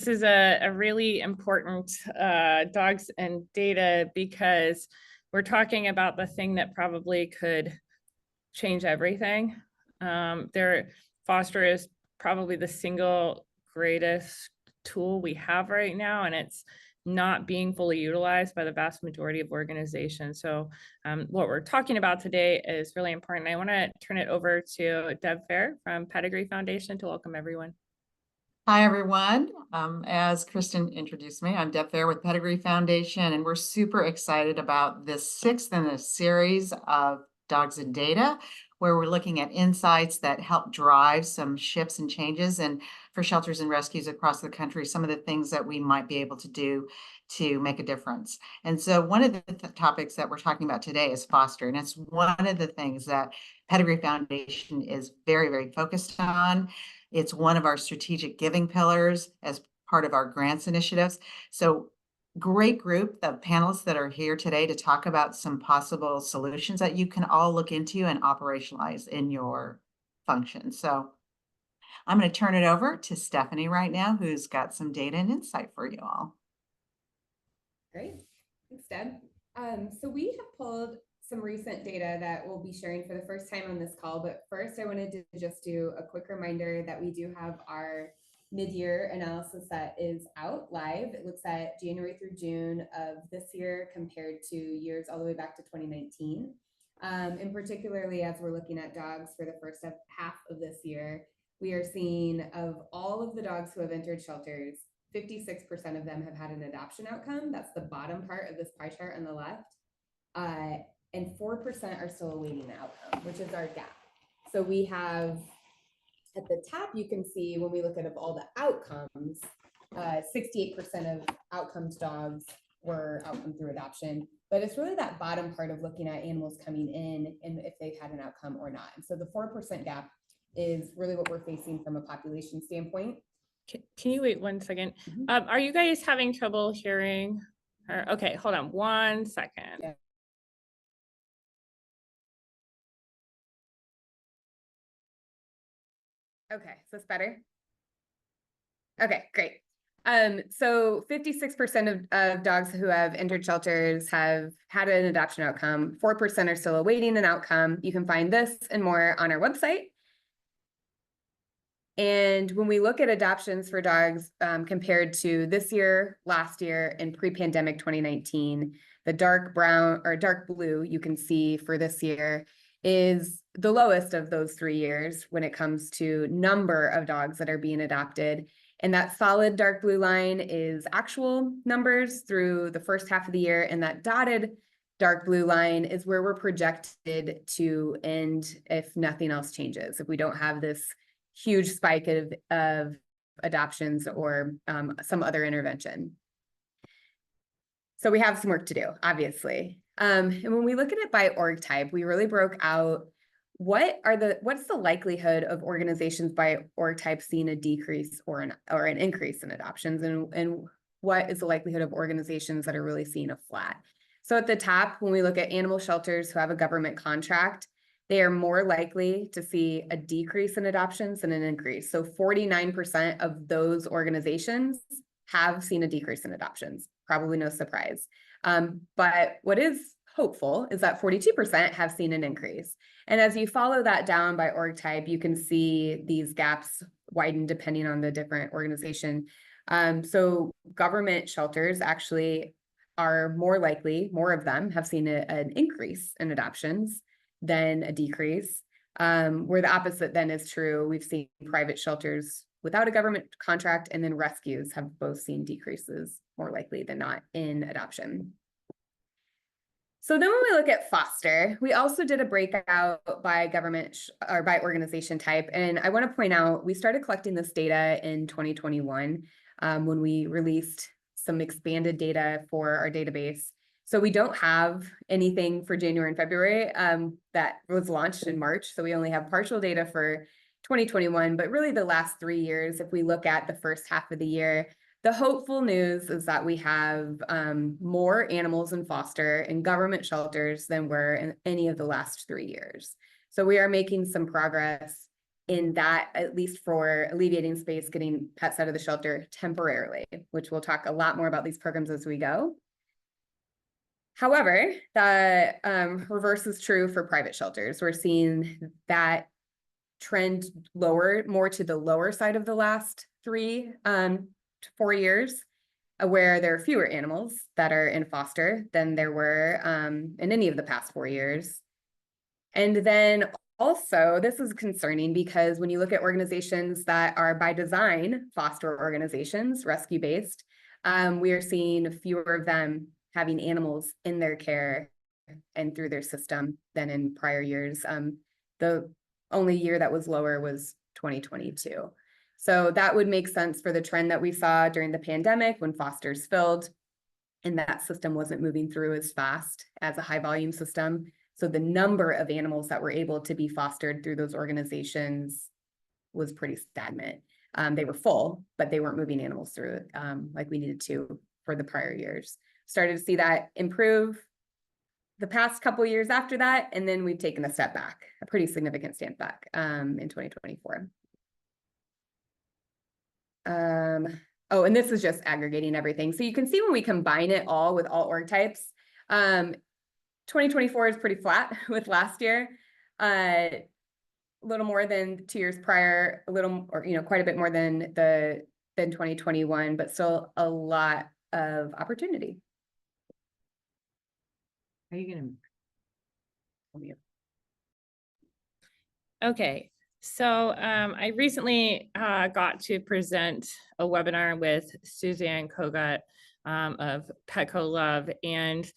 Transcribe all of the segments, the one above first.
This is a really important dogs and data because we're talking about the thing that probably could change everything. Foster is probably the single greatest tool we have right now, and it's not being fully utilized by the vast majority of organizations. So what we're talking about today is really important. I want to turn it over to Deb Fair from Pedigree Foundation to welcome everyone. Hi, everyone. As Kristen introduced me, I'm Deb Fair with Pedigree Foundation, and we're super excited about this sixth in a series of Dogs and Data, where we're looking at insights that help drive some shifts and changes, and for shelters and rescues across the country, some of the things that we might be able to do to make a difference. And so one of the topics that we're talking about today is foster, and it's one of the things that Pedigree Foundation is very, very focused on. It's one of our strategic giving pillars as part of our grants initiatives. So great group of panelists that are here today to talk about some possible solutions that you can all look into and operationalize in your function. So I'm going to turn it over to Stephanie right now, who's got some data and insight for you all. Great, thanks, Deb. So we have pulled some recent data that we'll be sharing for the first time on this call, but first I wanted to just do a quick reminder that we do have our mid-year analysis that is out live. It looks at January through June of this year compared to years all the way back to 2019. And particularly as we're looking at dogs for the first half of this year, we are seeing of all of the dogs who have entered shelters, 56% of them have had an adoption outcome. That's the bottom part of this pie chart on the left. And 4% are still awaiting the outcome, which is our gap. So we have, at the top, you can see when we look at all the outcomes, 68% of outcomes dogs were outcome through adoption, but it's really that bottom part of looking at animals coming in and if they've had an outcome or not. And so the 4% gap is really what we're facing from a population standpoint. Can you wait 1 second? Are you guys having trouble hearing her? Okay, hold on 1 second. Yeah. Okay, so it's better. Okay, great. So 56% of dogs who have entered shelters have had an adoption outcome. 4% are still awaiting an outcome. You can find this and more on our website. And when we look at adoptions for dogs compared to this year, last year, and pre-pandemic 2019, the dark brown or dark blue you can see for this year is the lowest of those 3 years when it comes to number of dogs that are being adopted. And that solid dark blue line is actual numbers through the first half of the year. And that dotted dark blue line is where we're projected to end if nothing else changes, if we don't have this huge spike of adoptions or some other intervention. So we have some work to do, obviously. And when we look at it by org type, we really broke out what's the likelihood of organizations by org type seeing a decrease or an increase in adoptions, and what is the likelihood of organizations that are really seeing a flat. So at the top, when we look at animal shelters who have a government contract, they are more likely to see a decrease in adoptions than an increase. So 49% of those organizations have seen a decrease in adoptions, probably no surprise. But what is hopeful is that 42% have seen an increase. And as you follow that down by org type, you can see these gaps widen depending on the different organization. So government shelters actually are more likely, more of them have seen an increase in adoptions than a decrease. Where the opposite then is true, we've seen private shelters without a government contract and then rescues have both seen decreases more likely than not in adoption. So then when we look at foster, we also did a breakout by government or by organization type. And I want to point out, we started collecting this data in 2021 when we released some expanded data for our database. So we don't have anything for January and February that was launched in March. So we only have partial data for 2021, but really the last 3 years, if we look at the first half of the year, the hopeful news is that we have more animals in foster and government shelters than were in any of the last 3 years. So we are making some progress in that, at least for alleviating space, getting pets out of the shelter temporarily, which we'll talk a lot more about these programs as we go. However, the reverse is true for private shelters. We're seeing that trend lower, more to the lower side of the last 3 to 4 years, where there are fewer animals that are in foster than there were in any of the past 4 years. And then also, this is concerning because when you look at organizations that are by design foster organizations, rescue-based, we are seeing fewer of them having animals in their care and through their system than in prior years. The only year that was lower was 2022. So that would make sense for the trend that we saw during the pandemic when fosters filled and that system wasn't moving through as fast as a high volume system. So the number of animals that were able to be fostered through those organizations was pretty stagnant. They were full, but they weren't moving animals through it like we needed to for the prior years. Started to see that improve the past couple of years after that, and then we've taken a step back, a pretty significant step back in 2024. Oh, and this is just aggregating everything. So you can see when we combine it all with all org types, 2024 is pretty flat with last year. A little more than 2 years prior, a little, or quite a bit more than 2021, but still a lot of opportunity. Are you gonna? Okay, so I recently got to present a webinar with Suzanne Kogut of Petco Love, and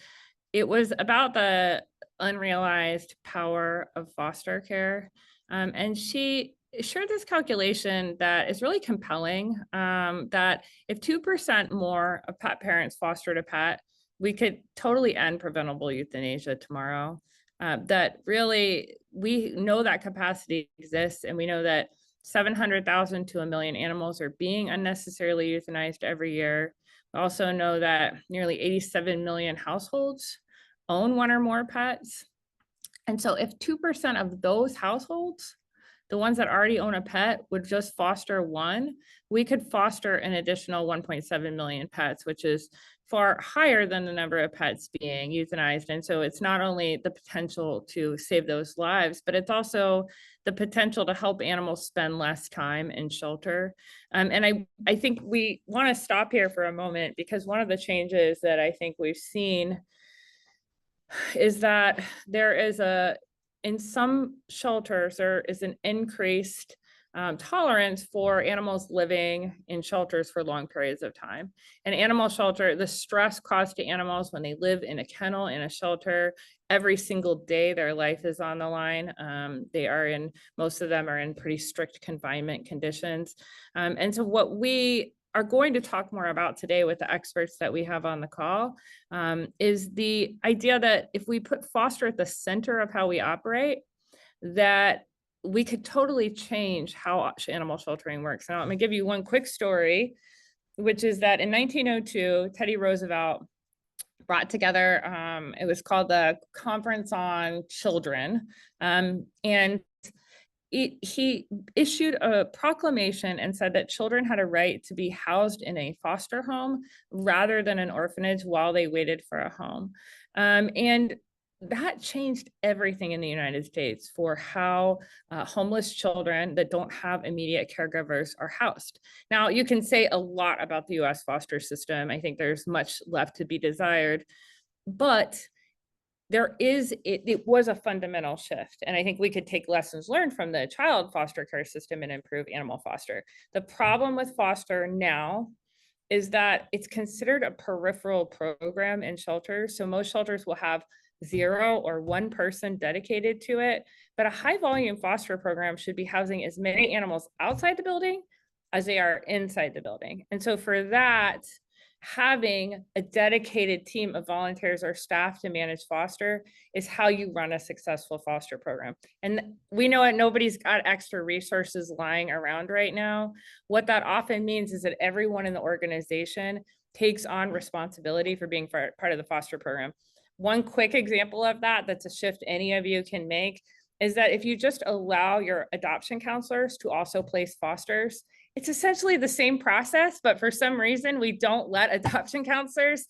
it was about the unrealized power of foster care. And she shared this calculation that is really compelling, that if 2% more of pet parents fostered a pet, we could totally end preventable euthanasia tomorrow. That really, we know that capacity exists, and we know that 700,000 to 1 million animals are being unnecessarily euthanized every year. We also know that nearly 87 million households own 1 or more pets. And so if 2% of those households, the ones that already own a pet, would just foster 1, we could foster an additional 1.7 million pets, which is far higher than the number of pets being euthanized. And so it's not only the potential to save those lives, but it's also the potential to help animals spend less time in shelter. And I think we want to stop here for a moment, because one of the changes that I think we've seen is that there is in some shelters, there is an increased tolerance for animals living in shelters for long periods of time. And animal shelter, the stress caused to animals when they live in a kennel, in a shelter, every single day their life is on the line. Most of them are in pretty strict confinement conditions. And so what we are going to talk more about today with the experts that we have on the call is the idea that if we put foster at the center of how we operate, that we could totally change how animal sheltering works. Now, I'm gonna give you one quick story, which is that in 1902, Teddy Roosevelt brought together, it was called the Conference on Children, and he issued a proclamation and said that children had a right to be housed in a foster home rather than an orphanage while they waited for a home. And that changed everything in the United States for how homeless children that don't have immediate caregivers are housed. Now, you can say a lot about the US foster system. I think there's much left to be desired, but it was a fundamental shift. And I think we could take lessons learned from the child foster care system and improve animal foster. The problem with foster now is that it's considered a peripheral program in shelters. So most shelters will have 0 or 1 person dedicated to it, but a high volume foster program should be housing as many animals outside the building as they are inside the building. And so for that, having a dedicated team of volunteers or staff to manage foster is how you run a successful foster program. And we know that nobody's got extra resources lying around right now. What that often means is that everyone in the organization takes on responsibility for being part of the foster program. One quick example of that, that's a shift any of you can make, is that if you just allow your adoption counselors to also place fosters, it's essentially the same process, but for some reason we don't let adoption counselors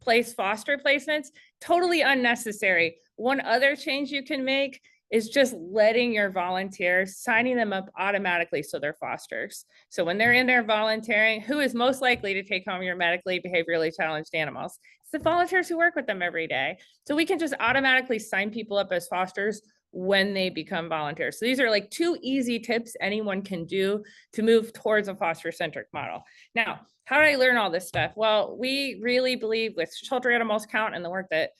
place foster placements. Totally unnecessary. One other change you can make is just letting your volunteers, signing them up automatically so they're fosters. So when they're in there volunteering, who is most likely to take home your medically, behaviorally challenged animals? It's the volunteers who work with them every day. So we can just automatically sign people up as fosters when they become volunteers. So these are like 2 easy tips anyone can do to move towards a foster-centric model. Now, how did I learn all this stuff? Well, we really believe with shelter animals count and the work that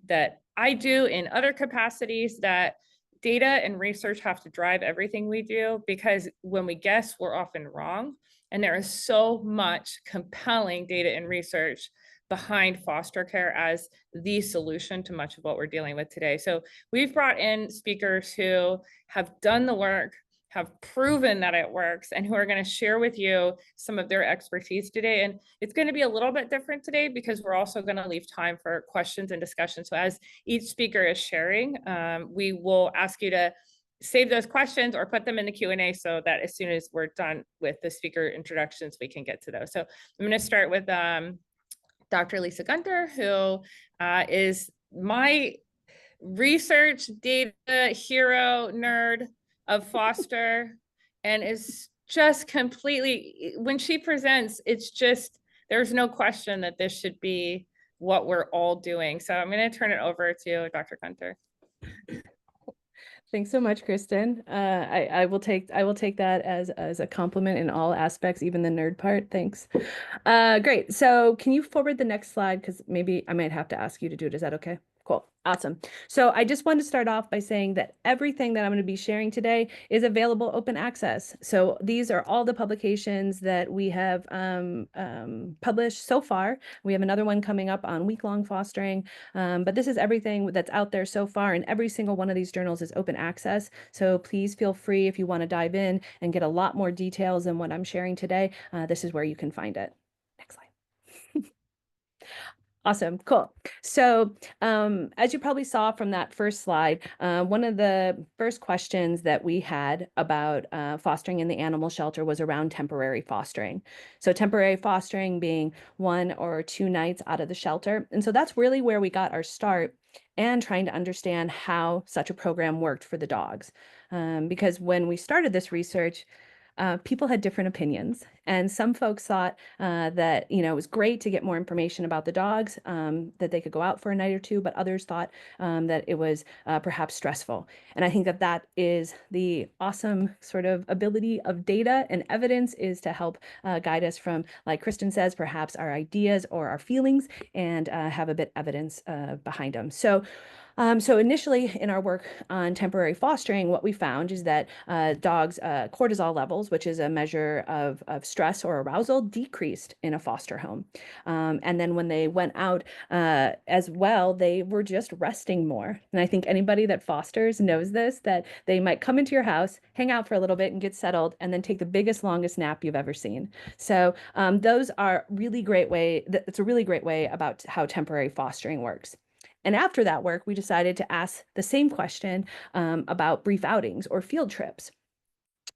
that I do in other capacities that data and research have to drive everything we do, because when we guess, we're often wrong. And there is so much compelling data and research behind foster care as the solution to much of what we're dealing with today. So we've brought in speakers who have done the work, have proven that it works, and who are going to share with you some of their expertise today. And it's going to be a little bit different today because we're also going to leave time for questions and discussion. So as each speaker is sharing, we will ask you to save those questions or put them in the Q&A so that as soon as we're done with the speaker introductions, we can get to those. So I'm going to start with Dr. Lisa Gunter, who is my research data hero nerd of foster, and is just completely, when she presents, it's just, there's no question that this should be what we're all doing. So I'm going to turn it over to Dr. Gunter. Thanks so much, Kristen. I will take that as a compliment in all aspects, even the nerd part. Thanks. Great. So can you forward the next slide? Because maybe I might have to ask you to do it. Is that okay? Cool. Awesome. So I just want to start off by saying that everything that I'm going to be sharing today is available open access. So these are all the publications that we have published so far. We have another one coming up on week-long fostering, but this is everything that's out there so far, and every single one of these journals is open access. So please feel free, if you want to dive in and get a lot more details than what I'm sharing today, this is where you can find it. Next slide. Awesome, cool. So as you probably saw from that first slide, one of the first questions that we had about fostering in the animal shelter was around temporary fostering. So temporary fostering being 1 or 2 nights out of the shelter. And so that's really where we got our start and trying to understand how such a program worked for the dogs. Because when we started this research, people had different opinions, and some folks thought that, it was great to get more information about the dogs, that they could go out for a night or 2, but others thought that it was perhaps stressful. And I think that that is the awesome sort of ability of data and evidence, is to help guide us from, like Kristen says, perhaps our ideas or our feelings, and have a bit evidence behind them. So initially in our work on temporary fostering, what we found is that dogs' cortisol levels, which is a measure of stress or arousal, decreased in a foster home. And then when they went out as well, they were just resting more. And I think anybody that fosters knows this, that they might come into your house, hang out for a little bit and get settled, and then take the biggest, longest nap you've ever seen. So those are really great way. It's a really great way about how temporary fostering works. And after that work, we decided to ask the same question about brief outings or field trips.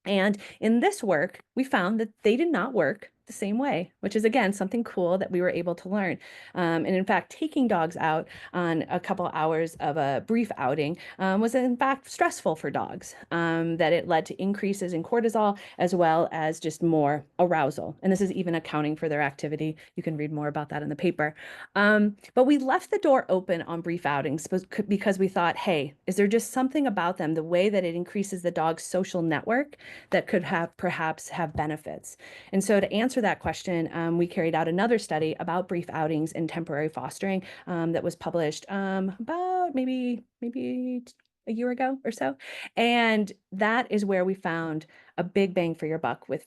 And in this work, we found that they did not work the same way, which is, again, something cool that we were able to learn. And in fact, taking dogs out on a couple hours of a brief outing was in fact stressful for dogs, that it led to increases in cortisol as well as just more arousal. And this is even accounting for their activity. You can read more about that in the paper. But we left the door open on brief outings because we thought, hey, is there just something about them, the way that it increases the dog's social network, that could perhaps have benefits? And so to answer that question, we carried out another study about brief outings and temporary fostering that was published about maybe a year ago or so. And that is where we found a big bang for your buck with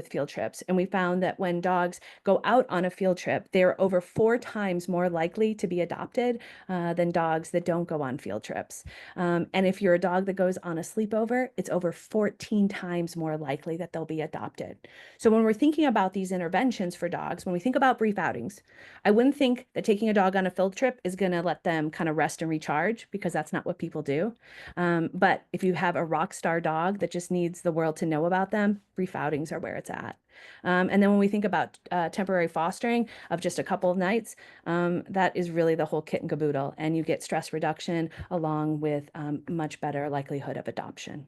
field trips. And we found that when dogs go out on a field trip, they're over 4 times more likely to be adopted than dogs that don't go on field trips. And if you're a dog that goes on a sleepover, it's over 14 times more likely that they'll be adopted. So when we're thinking about these interventions for dogs, when we think about brief outings, I wouldn't think that taking a dog on a field trip is going to let them kind of rest and recharge, because that's not what people do. But if you have a rock star dog that just needs the world to know about them, brief outings are where it's at. And then when we think about temporary fostering of just a couple of nights, that is really the whole kit and caboodle, and you get stress reduction along with much better likelihood of adoption.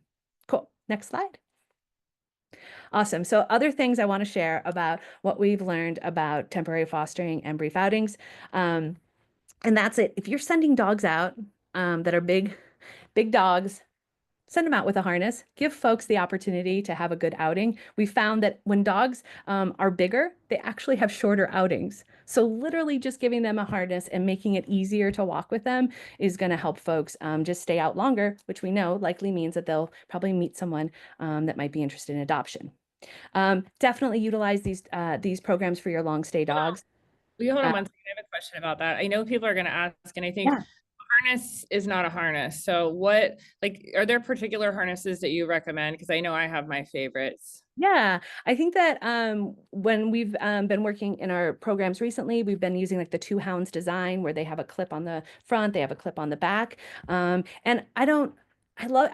Cool. Next slide. Awesome. So other things I want to share about what we've learned about temporary fostering and brief outings. And that's it. If you're sending dogs out that are big dogs, send them out with a harness. Give folks the opportunity to have a good outing. We found that when dogs are bigger, they actually have shorter outings. So literally just giving them a harness and making it easier to walk with them is going to help folks just stay out longer, which we know likely means that they'll probably meet someone that might be interested in adoption. Definitely utilize these programs for your long stay dogs. Hold on one second. I have a question about that. I know people are going to ask, and I think harness is not a harness. So what, like, are there particular harnesses that you recommend? Because I know I have my favorites. Yeah, I think that when we've been working in our programs recently, we've been using like the 2 hounds design, where they have a clip on the front, they have a clip on the back. And I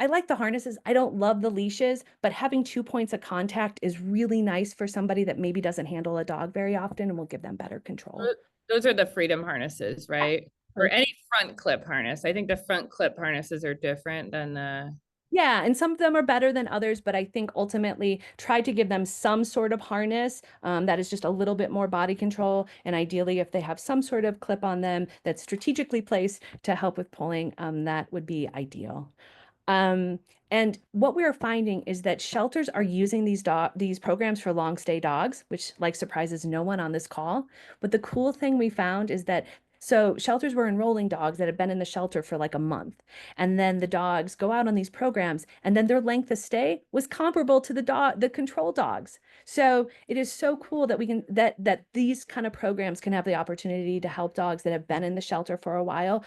like the harnesses. I don't love the leashes, but having 2 points of contact is really nice for somebody that maybe doesn't handle a dog very often, and will give them better control. Those are the freedom harnesses, right? Or any front clip harness. I think the front clip harnesses are different than the... Yeah, and some of them are better than others, but I think ultimately try to give them some sort of harness that is just a little bit more body control. And ideally, if they have some sort of clip on them that's strategically placed to help with pulling, that would be ideal. And what we are finding is that shelters are using these programs for long stay dogs, which like surprises no one on this call. But the cool thing we found is that shelters were enrolling dogs that had been in the shelter for like a month. And then the dogs go out on these programs, and then their length of stay was comparable to the control dogs. So it is so cool that we can that these kind of programs can have the opportunity to help dogs that have been in the shelter for a while.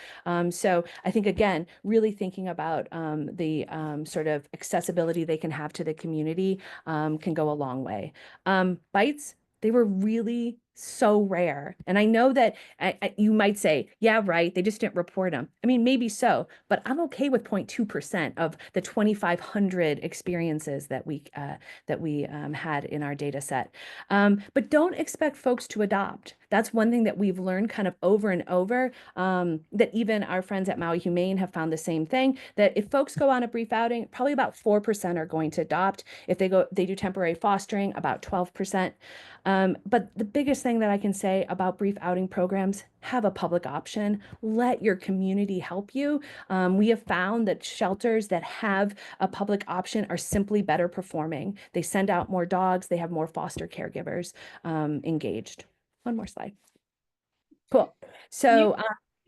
So I think, again, really thinking about the sort of accessibility they can have to the community can go a long way. Bites, they were really so rare. And I know that you might say, yeah, right, they just didn't report them. I mean, maybe so, but I'm okay with 0.2% of the 2,500 experiences that we had in our data set. But don't expect folks to adopt. That's one thing that we've learned kind of over and over, that even our friends at Maui Humane have found the same thing, that if folks go on a brief outing, probably about 4% are going to adopt. If they do temporary fostering, about 12%. But the biggest thing that I can say about brief outing programs, have a public option. Let your community help you. We have found that shelters that have a public option are simply better performing. They send out more dogs. They have more foster caregivers engaged. One more slide. Cool. So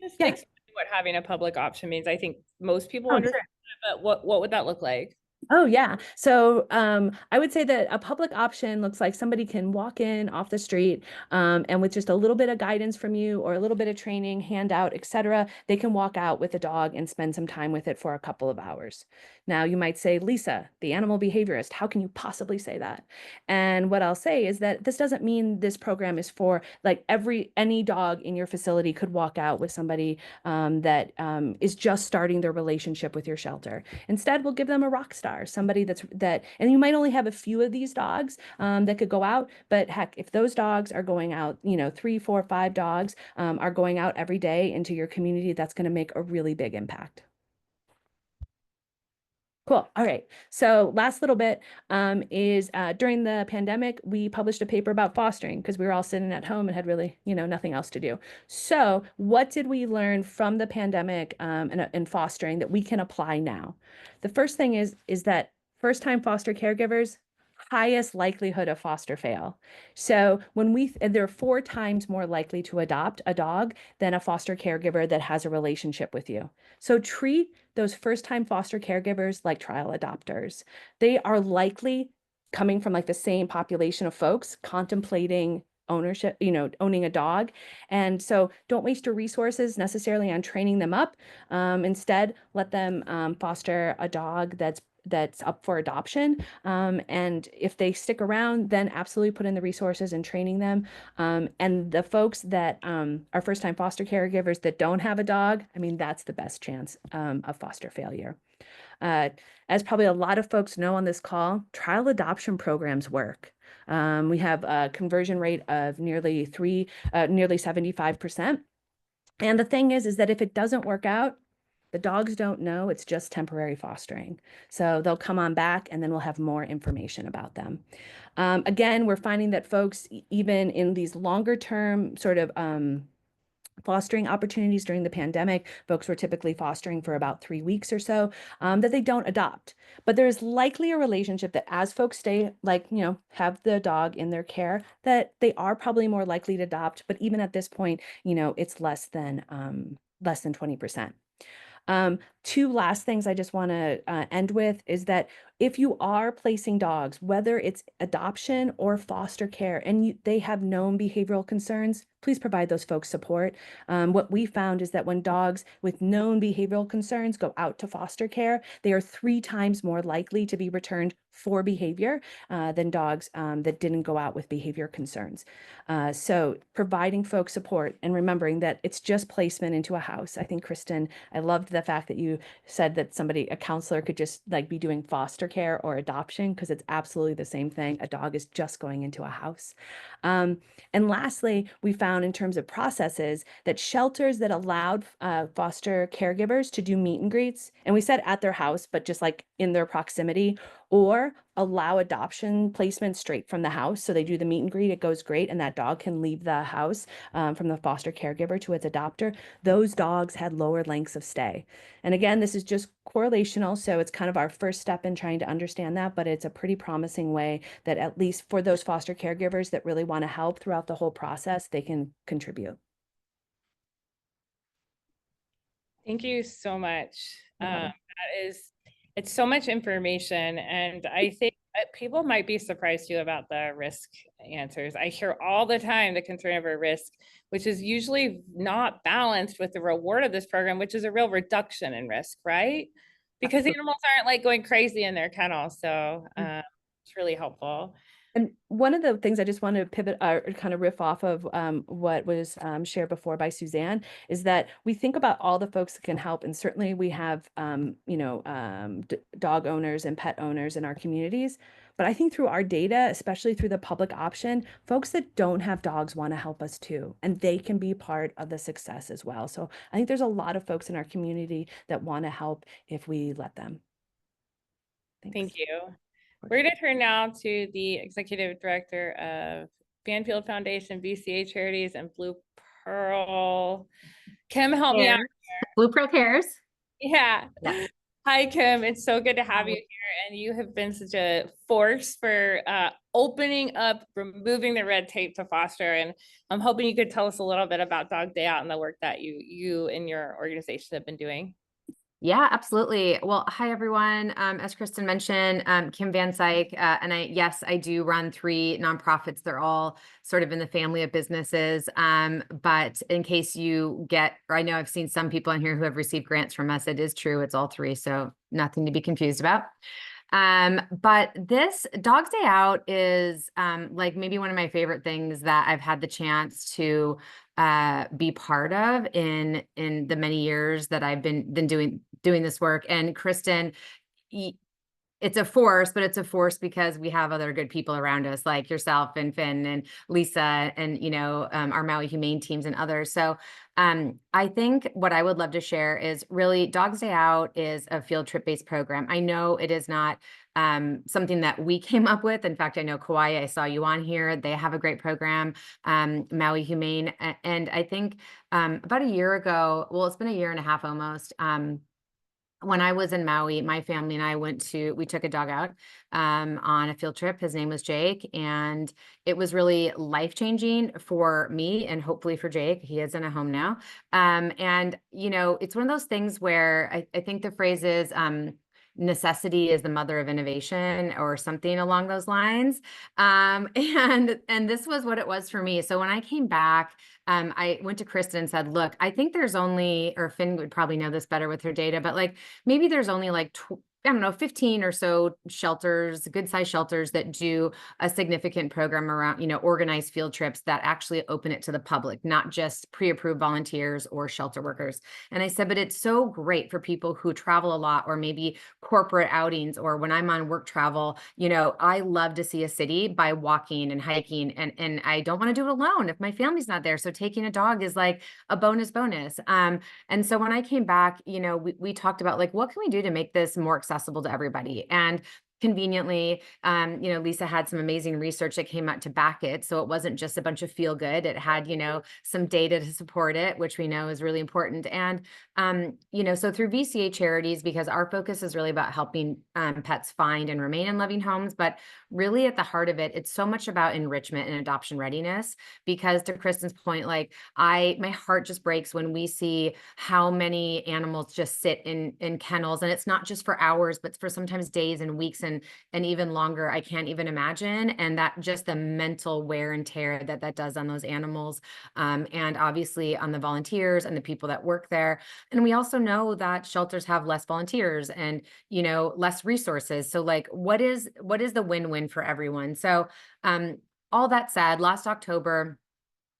Just yeah. explain what having a public option means. I think most people understand, but what would that look like? Oh, yeah. So I would say that a public option looks like somebody can walk in off the street and with just a little bit of guidance from you or a little bit of training, handout, etc., they can walk out with a dog and spend some time with it for a couple of hours. Now, you might say, Lisa, the animal behaviorist, how can you possibly say that? And what I'll say is that this doesn't mean this program is for like any dog in your facility could walk out with somebody that is just starting their relationship with your shelter. Instead, we'll give them a rock star, somebody and you might only have a few of these dogs that could go out, but heck, if those dogs are going out, 3, 4, 5 dogs are going out every day into your community, that's going to make a really big impact. Cool. All right. So last little bit is during the pandemic, we published a paper about fostering because we were all sitting at home and had really, nothing else to do. So what did we learn from the pandemic and fostering that we can apply now? The first thing is that first-time foster caregivers, highest likelihood of foster fail. So they're 4 times more likely to adopt a dog than a foster caregiver that has a relationship with you. So treat those first-time foster caregivers like trial adopters. They are likely coming from like the same population of folks contemplating ownership, owning a dog. And so don't waste your resources necessarily on training them up. Instead, let them foster a dog that's up for adoption. And if they stick around, then absolutely put in the resources and training them. And the folks that are first-time foster caregivers that don't have a dog, I mean, that's the best chance of foster failure. As probably a lot of folks know on this call, trial adoption programs work. We have a conversion rate of nearly 75%. And the thing is that if it doesn't work out, the dogs don't know, it's just temporary fostering. So they'll come on back and then we'll have more information about them. Again, we're finding that folks, even in these longer term sort of fostering opportunities during the pandemic, folks were typically fostering for about 3 weeks or so, that they don't adopt. But there's likely a relationship that as folks stay, have the dog in their care, that they are probably more likely to adopt. But even at this point, it's less than 20%. Two last things I just want to end with is that if you are placing dogs, whether it's adoption or foster care, and they have known behavioral concerns, please provide those folks support. What we found is that when dogs with known behavioral concerns go out to foster care, they are 3 times more likely to be returned for behavior than dogs that didn't go out with behavior concerns. So providing folks support and remembering that it's just placement into a house. I think, Kristen, I loved the fact that you said that a counselor could just be doing foster care or adoption, because it's absolutely the same thing. A dog is just going into a house. And lastly, we found in terms of processes that shelters that allowed foster caregivers to do meet and greets, and we said at their house, but just in their proximity, or allow adoption placement straight from the house. So they do the meet and greet, it goes great, and that dog can leave the house from the foster caregiver to its adopter. Those dogs had lower lengths of stay. And again, this is just correlational, so it's kind of our first step in trying to understand that, but it's a pretty promising way that at least for those foster caregivers that really want to help throughout the whole process, they can contribute. Thank you so much. It's so much information, and I think that people might be surprised too about the risk answers. I hear all the time the concern over risk, which is usually not balanced with the reward of this program, which is a real reduction in risk, right? Because animals aren't going crazy in their kennel, so it's really helpful. And one of the things I just want to pivot or kind of riff off of what was shared before by Suzanne is that we think about all the folks that can help. And certainly we have, dog owners and pet owners in our communities. But I think through our data, especially through the public option, folks that don't have dogs want to help us too. And they can be part of the success as well. So I think there's a lot of folks in our community that want to help if we let them. Thanks. Thank you. We're going to turn now to the Executive Director of Banfield Foundation, VCA Charities, and Blue Pearl. Kim, help me out. Blue Pearl Cares. Yeah. Hi, Kim. It's so good to have you here. And you have been such a force for opening up, removing the red tape to foster. And I'm hoping you could tell us a little bit about Dog Day Out and the work that you and your organization have been doing. Yeah, absolutely. Well, hi, everyone. As Kristen mentioned, Kim Van Syoc, and I do run 3 nonprofits. They're all sort of in the family of businesses. But in case or I know I've seen some people in here who have received grants from us. It is true. It's all 3. So nothing to be confused about. But this Dogs Day Out is maybe one of my favorite things that I've had the chance to be part of in the many years that I've been doing this work. And Kristen, it's a force, but it's a force because we have other good people around us, like yourself and Finn and Lisa and, our Maui Humane teams and others. So I think what I would love to share is really Dogs Day Out is a field trip based program. I know it is not something that we came up with. In fact, I know Kauai, I saw you on here. They have a great program, Maui Humane. And I think about a year ago, well, it's been a year and a half almost, when I was in Maui, my family and I we took a dog out on a field trip. His name was Jake, and it was really life-changing for me and hopefully for Jake. He is in a home now. And, you know, it's one of those things where I think the phrase is, necessity is the mother of innovation or something along those lines. And this was what it was for me. So when I came back, I went to Kristen and said, look, I think there's only, or Finn would probably know this better with her data, but like, maybe there's only like, I don't know, 15 or so shelters, good sized shelters that do a significant program around, you know, organized field trips that actually open it to the public, not just pre-approved volunteers or shelter workers. And I said, but it's so great for people who travel a lot, or maybe corporate outings, or when I'm on work travel, you know, I love to see a city by walking and hiking, and I don't want to do it alone if my family's not there. So taking a dog is like a bonus. And so when I came back, you know, we talked about like, what can we do to make this more accessible to everybody? And conveniently, you know, Lisa had some amazing research that came out to back it. So it wasn't just a bunch of feel good. It had, you know, some data to support it, which we know is really important. And, you know, so through VCA Charities, because our focus is really about helping pets find and remain in loving homes, but really at the heart of it, it's so much about enrichment and adoption readiness. Because to Kristen's point, like my heart just breaks when we see how many animals just sit in kennels, and it's not just for hours, but for sometimes days and weeks and even longer. I can't even imagine. And that just the mental wear and tear that does on those animals, and obviously on the volunteers and the people that work there. And we also know that shelters have less volunteers and, you know, less resources. So like, what is the win-win for everyone? So all that said, last October,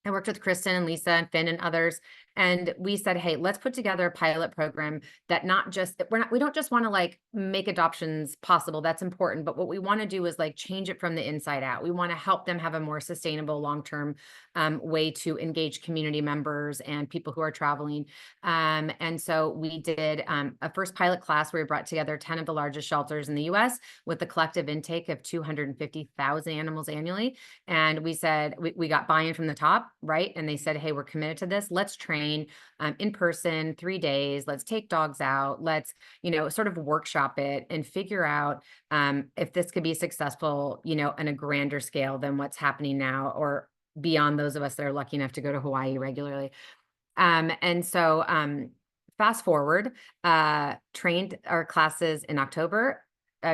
I worked with Kristen and Lisa and Finn and others, and we said, hey, let's put together a pilot program that we don't just want to like make adoptions possible. That's important. But what we want to do is like change it from the inside out. We want to help them have a more sustainable long-term way to engage community members and people who are traveling. And so we did a first pilot class where we brought together 10 of the largest shelters in the US with a collective intake of 250,000 animals annually. And we said, we got buy-in from the top, right? And they said, hey, we're committed to this. Let's train in person 3 days. Let's take dogs out. Let's, you know, sort of workshop it and figure out if this could be successful, you know, on a grander scale than what's happening now, or beyond those of us that are lucky enough to go to Hawaii regularly. And so fast forward, trained our classes in October.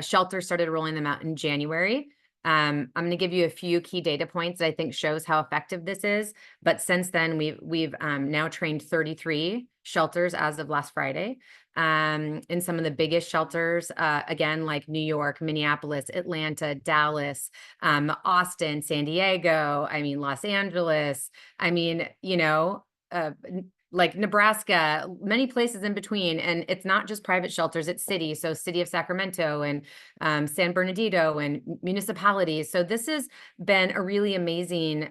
Shelters started rolling them out in January. I'm going to give you a few key data points that I think shows how effective this is. But since then, we've now trained 33 shelters as of last Friday. In some of the biggest shelters, again, like New York, Minneapolis, Atlanta, Dallas, Austin, San Diego, I mean, Los Angeles, I mean, you know, like Nebraska, many places in between. And it's not just private shelters, it's cities. So City of Sacramento and San Bernardino and municipalities. So this has been a really amazing,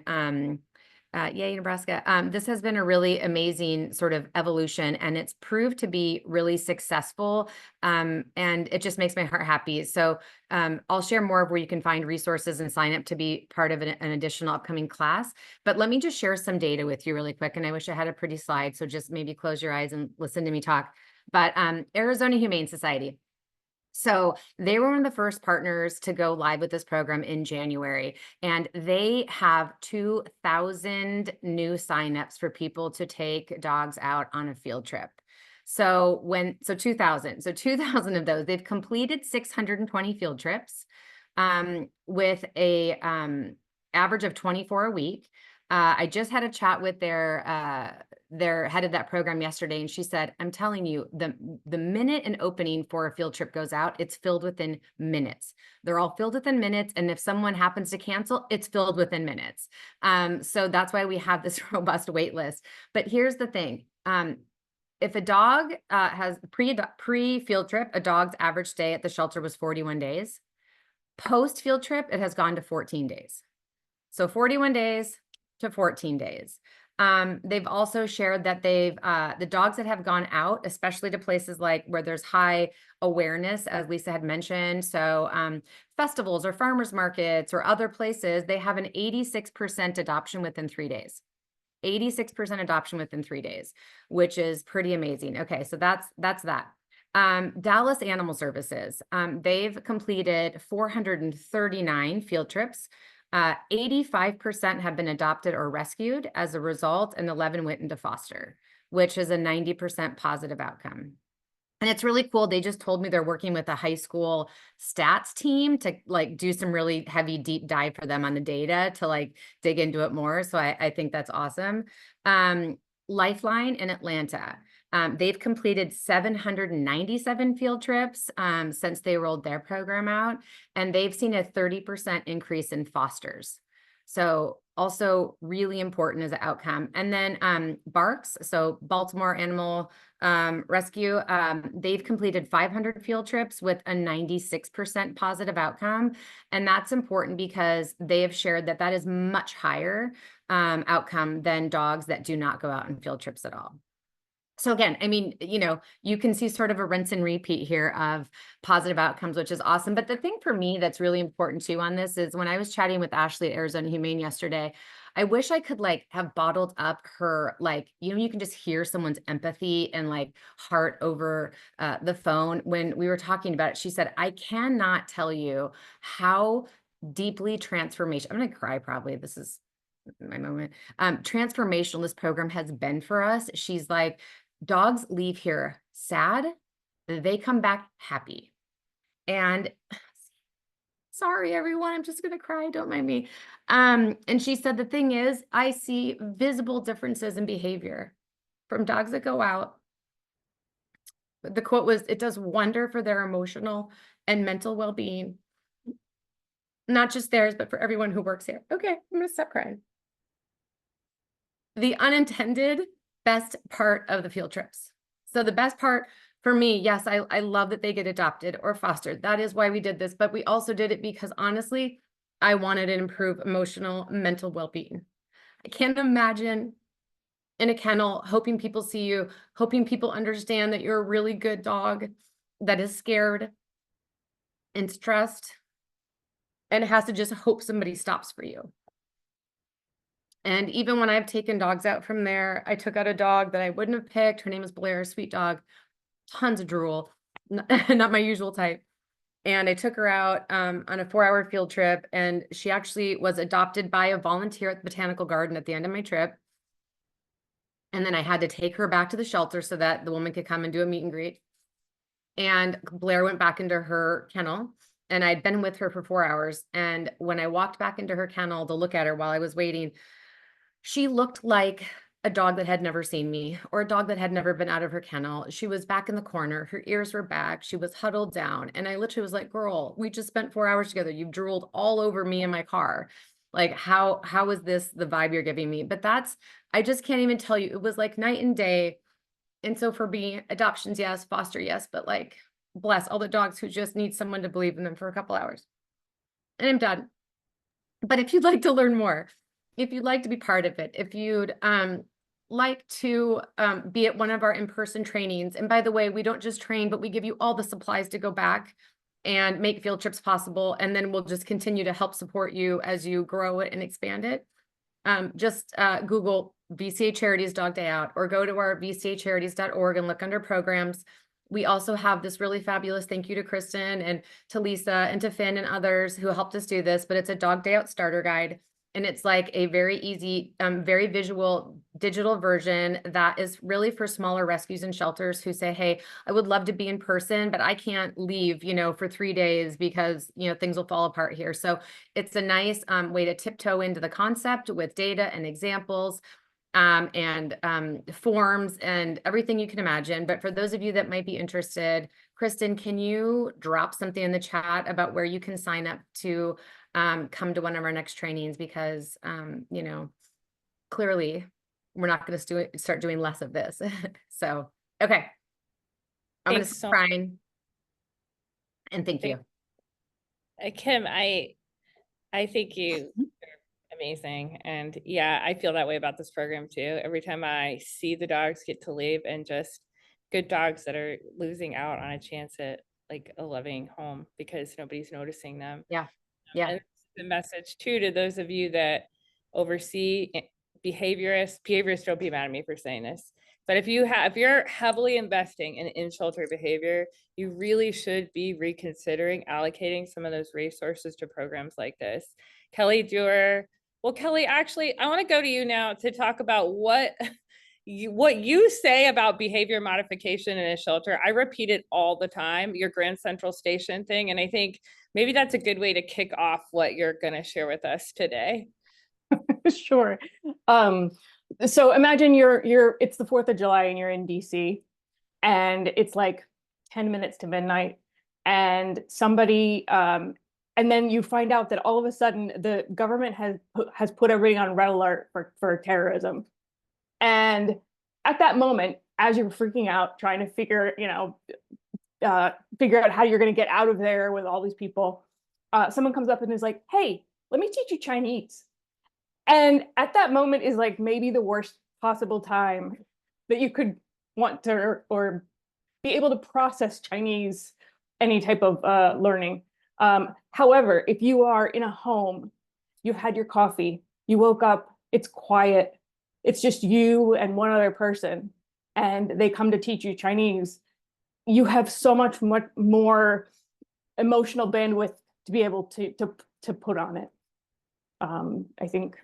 yay, Nebraska. This has been a really amazing sort of evolution, and it's proved to be really successful. And it just makes my heart happy. So I'll share more of where you can find resources and sign up to be part of an additional upcoming class. But let me just share some data with you really quick. And I wish I had a pretty slide. So just maybe close your eyes and listen to me talk. But Arizona Humane Society. So they were one of the first partners to go live with this program in January, and they have 2,000 new signups for people to take dogs out on a field trip. So 2,000 of those, they've completed 620 field trips with a average of 24 a week. I just had a chat with their head of that program yesterday, and she said, I'm telling you, the minute an opening for a field trip goes out, it's filled within minutes. They're all filled within minutes. And if someone happens to cancel, it's filled within minutes. So that's why we have this robust wait list. But here's the thing. If a dog has pre-field trip, a dog's average stay at the shelter was 41 days. Post field trip, it has gone to 14 days. So 41 days to 14 days. They've also shared that the dogs that have gone out, especially to places like where there's high awareness, as Lisa had mentioned, so festivals or farmers markets or other places, they have an 86% adoption within 3 days. 86% adoption within 3 days, which is pretty amazing. Okay, so that's that. Dallas Animal Services, they've completed 439 field trips. 85% have been adopted or rescued as a result, and 11 went into foster, which is a 90% positive outcome. And it's really cool. They just told me they're working with a high school stats team to like do some really heavy deep dive for them on the data to like dig into it more. So I think that's awesome. Lifeline in Atlanta. They've completed 797 field trips since they rolled their program out, and they've seen a 30% increase in fosters. So also really important as an outcome. And then Barks, so Baltimore Animal Rescue, they've completed 500 field trips with a 96% positive outcome. And that's important because they have shared that that is much higher outcome than dogs that do not go out on field trips at all. So again, I mean, you know, you can see sort of a rinse and repeat here of positive outcomes, which is awesome. But the thing for me that's really important too on this is when I was chatting with Ashley at Arizona Humane yesterday, I wish I could like have bottled up her, like, you know, you can just hear someone's empathy and like heart over the phone. When we were talking about it, she said, I cannot tell you how deeply transformation, I'm going to cry probably. This is my moment. Transformational this program has been for us. She's like, dogs leave here sad, they come back happy. And sorry, everyone, I'm just gonna cry, don't mind me. And she said, the thing is, I see visible differences in behavior from dogs that go out. The quote was, it does wonder for their emotional and mental well-being, not just theirs, but for everyone who works here. Okay, I'm gonna stop crying. The unintended best part of the field trips. So the best part for me, yes, I love that they get adopted or fostered. That is why we did this, but we also did it because honestly, I wanted to improve emotional, mental well-being. I can't imagine in a kennel hoping people see you, hoping people understand that you're a really good dog that is scared and stressed and has to just hope somebody stops for you. And even when I've taken dogs out from there, I took out a dog that I wouldn't have picked. Her name is Blair, sweet dog, tons of drool, not my usual type. And I took her out on a 4-hour field trip, and she actually was adopted by a volunteer at the botanical garden at the end of my trip. And then I had to take her back to the shelter so that the woman could come and do a meet and greet. And Blair went back into her kennel, and I'd been with her for 4 hours. And when I walked back into her kennel to look at her while I was waiting, she looked like a dog that had never seen me or a dog that had never been out of her kennel. She was back in the corner. Her ears were back. She was huddled down. And I literally was like, girl, we just spent 4 hours together. You've drooled all over me in my car. Like, how is this the vibe you're giving me? But I just can't even tell you. It was like night and day. And so for me, adoptions, yes, foster, yes, but like, bless all the dogs who just need someone to believe in them for a couple hours. And I'm done. But if you'd like to learn more, if you'd like to be part of it, if you'd like to be at one of our in-person trainings, and by the way, we don't just train, but we give you all the supplies to go back and make field trips possible, and then we'll just continue to help support you as you grow it and expand it. Just Google VCA Charities Dog Day Out, or go to our vcacharities.org and look under programs. We also have this really fabulous thank you to Kristen and to Lisa and to Finn and others who helped us do this, but it's a Dog Day Out starter guide. And it's like a very easy, very visual digital version that is really for smaller rescues and shelters who say, hey, I would love to be in person, but I can't leave, for 3 days because, things will fall apart here. So it's a nice way to tiptoe into the concept with data and examples and forms and everything you can imagine. But for those of you that might be interested, Kristen, can you drop something in the chat about where you can sign up to come to one of our next trainings? Because, clearly we're not going to start doing less of this. So, okay. I'm going to stop crying. And thank you. Kim, I think you are amazing. And yeah, I feel that way about this program too. Every time I see the dogs get to leave, and just good dogs that are losing out on a chance at like a loving home because nobody's noticing them. Yeah. Yeah. And the message too to those of you that oversee behaviorists don't be mad at me for saying this, but if you're heavily investing in shelter behavior, you really should be reconsidering allocating some of those resources to programs like this. Kelly Duer. Well, Kelly, actually, I want to go to you now to talk about what you say about behavior modification in a shelter. I repeat it all the time, your Grand Central Station thing, and I think maybe that's a good way to kick off what you're going to share with us today. Sure. So imagine it's the 4th of July and you're in DC and it's like 10 minutes to midnight and somebody, and then you find out that all of a sudden the government has put everybody on red alert for terrorism. And at that moment, as you're freaking out, trying to figure out how you're going to get out of there with all these people, someone comes up and is like, "Hey, let me teach you Chinese." And at that moment is like maybe the worst possible time that you could want to or be able to process Chinese, any type of learning. However, if you are in a home, you've had your coffee, you woke up, it's quiet, it's just you and one other person, and they come to teach you Chinese, you have so much more emotional bandwidth to be able to put on it. I think.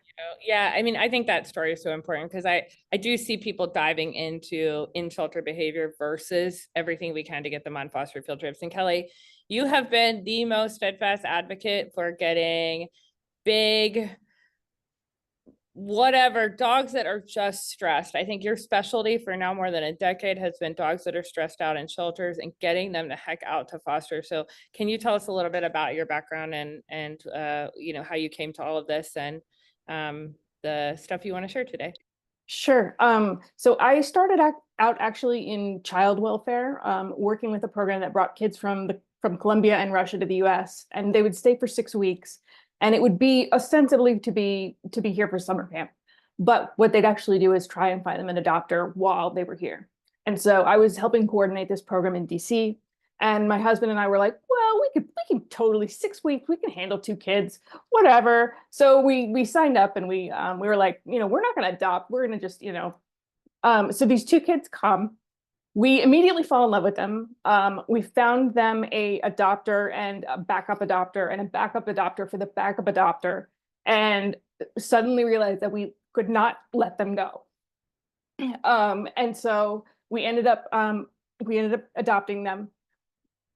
Yeah, I mean, I think that story is so important because I do see people diving into in-shelter behavior versus everything we can to get them on foster field trips. And Kelly, you have been the most steadfast advocate for getting big, whatever, dogs that are just stressed. I think your specialty for now more than a decade has been dogs that are stressed out in shelters and getting them the heck out to foster. So can you tell us a little bit about your background and how you came to all of this and the stuff you want to share today? Sure. So I started out actually in child welfare, working with a program that brought kids from Colombia and Russia to the US, and they would stay for 6 weeks, and it would be ostensibly to be here for summer camp. But what they'd actually do is try and find them an adopter while they were here. And so I was helping coordinate this program in DC. And my husband and I were like, well, we can totally 6 weeks, we can handle 2 kids, whatever. So we signed up and we were like, we're not going to adopt, we're going to just, so these 2 kids come, we immediately fall in love with them. We found them a adopter and a backup adopter and a backup adopter for the backup adopter, and suddenly realized that we could not let them go. And so we ended up adopting them.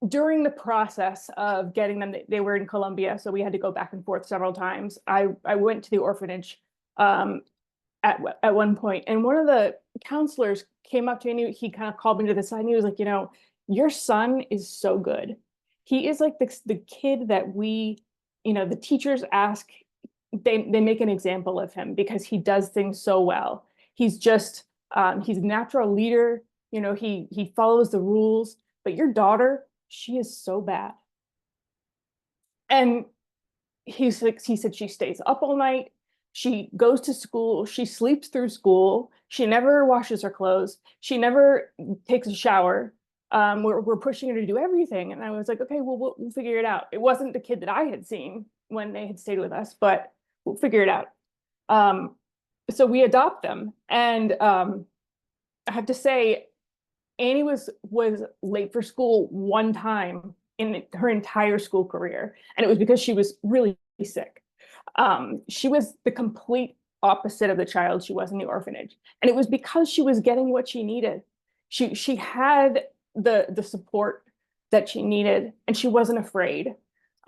During the process of getting them, they were in Colombia, so we had to go back and forth several times. I went to the orphanage at one point, and one of the counselors came up to me and he kind of called me to the side and he was like, your son is so good. He is like the kid that the teachers ask, they make an example of him because he does things so well. He's just, he's a natural leader. He follows the rules, but your daughter, she is so bad. And he said she stays up all night. She goes to school. She sleeps through school. She never washes her clothes. She never takes a shower. We're pushing her to do everything. And I was like, okay, well, we'll figure it out. It wasn't the kid that I had seen when they had stayed with us, but we'll figure it out. So we adopt them. And I have to say, Annie was late for school one time in her entire school career. And it was because she was really sick. She was the complete opposite of the child she was in the orphanage. And it was because she was getting what she needed. She had the support that she needed, and she wasn't afraid.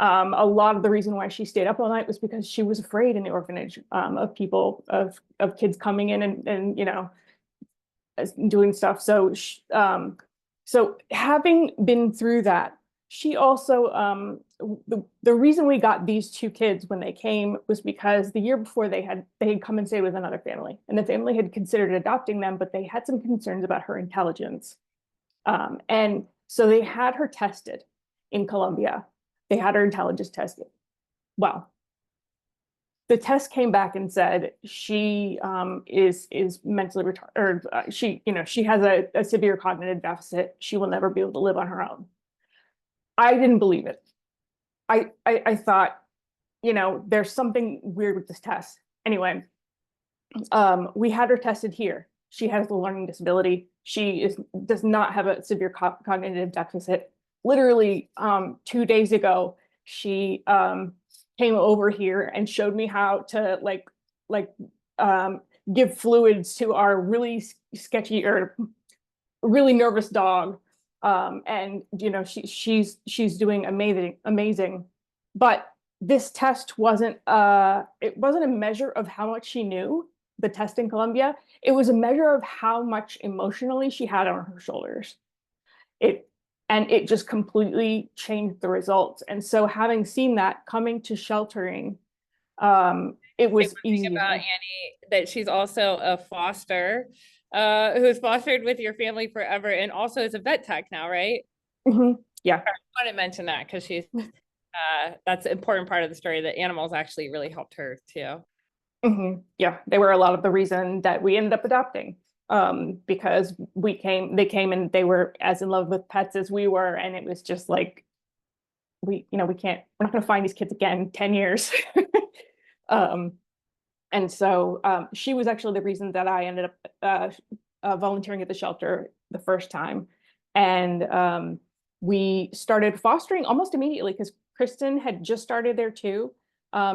A lot of the reason why she stayed up all night was because she was afraid in the orphanage of people, of kids coming in and doing stuff. So so having been through that, she also the reason we got these 2 kids when they came was because the year before they had come and stayed with another family, and the family had considered adopting them, but they had some concerns about her intelligence, and so they had her tested in Colombia. They had her intelligence tested. Well, the test came back and said she is mentally retarded, or she has a severe cognitive deficit. She will never be able to live on her own. I didn't believe it. I thought, there's something weird with this test. Anyway, we had her tested here. She has a learning disability. She does not have a severe cognitive deficit. Literally, 2 days ago, she came over here and showed me how to give fluids to our really sketchy or really nervous dog. And you know, she's doing amazing. But this test wasn't it wasn't a measure of how much she knew, the test in Columbia. It was a measure of how much emotionally she had on her shoulders. It just completely changed the results. And so having seen that coming to sheltering, it was easy about Annie that she's also a foster who's fostered with your family forever and also is a vet tech now, right? Yeah. I want to mention that because she's that's an important part of the story, that animals actually really helped her too. Yeah, they were a lot of the reason that we ended up adopting, because they came and they were as in love with pets as we were, and it was just like, we're not going to find these kids again in 10 years. And so she was actually the reason that I ended up volunteering at the shelter the first time. And we started fostering almost immediately because Kristen had just started there too.